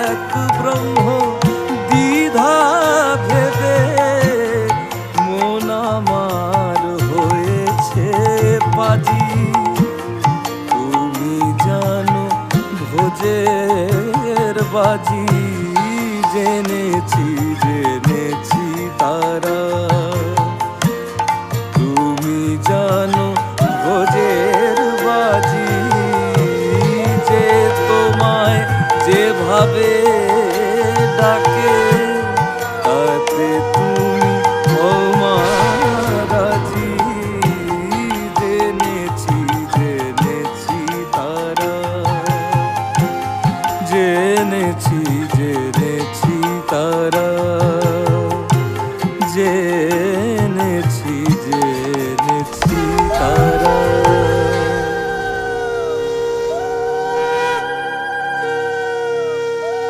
এক ব্রহ্ম দ্বিধা ভেবে মন আমার হয়েছে পাজি। তুমি জানো ভোজের বাজি, জেনেছি জেনেছি তারা। তুমি জানো ভোজের বাজি, যে তোমায় যেভাবে ডাকে তাতে তুমি রাজি। জেনেছি জেনেছি তারা, জেনেছি